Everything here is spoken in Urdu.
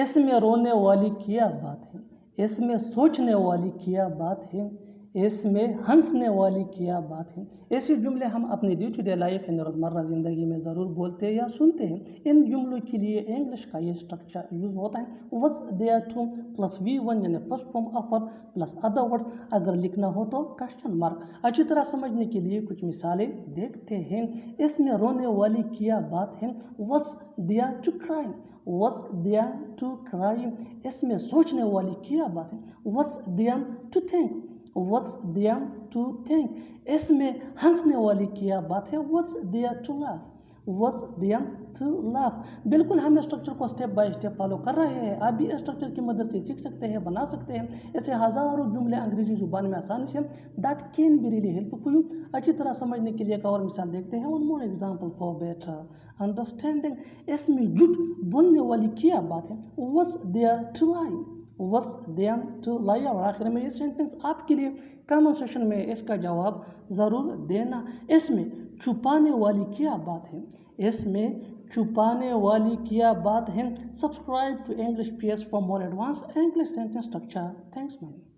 اس میں رونے والی کیا بات ہے، اس میں سوچنے والی کیا بات ہے، اس میں ہنسنے والی کیا بات ہے۔ ایسے جملے ہم اپنی ڈے ٹو ڈے لائف یعنی روزمرہ زندگی میں ضرور بولتے یا سنتے ہیں۔ ان جملوں کے لیے انگلش کا یہ اسٹرکچر یوز ہوتا ہے was there to plus V1 یعنی first form of verb plus other words, اگر لکھنا ہو تو کوسچن مارک۔ اچھی طرح سمجھنے کے لیے کچھ مثالیں دیکھتے ہیں۔ اس میں رونے والی کیا بات ہے was there to cry، was there to cry۔ اس میں سوچنے والی کیا بات ہے was there to think، was there to think۔ اس میں ہنسنے والی کیا بات ہے was there to laugh، was there to laugh۔ بالکل ہم اسٹرکچر کو اسٹیپ بائی اسٹیپ فالو کر رہے ہیں، آپ بھی اسٹرکچر کی مدد سے سیکھ سکتے ہیں، بنا سکتے ہیں ایسے ہزاروں جملے انگریزی زبان میں آسانی سے۔ that can be really helpful for you۔ اچھی طرح سمجھنے کے لیے ایک اور مثال دیکھتے ہیں۔ one more example for better understanding۔ اس میں جھوٹ بولنے والی کیا بات ہے was there to lie، was there to lie۔ اور آخر میں یہ سینٹنس آپ کے لیے کامنٹ سیکشن میں اس کا جواب ضرور دینا۔ اس میں چھپانے والی کیا بات ہے، اس میں چھپانے والی کیا بات ہے۔ Subscribe to English PS for more advanced English sentence structure۔ Thanks man۔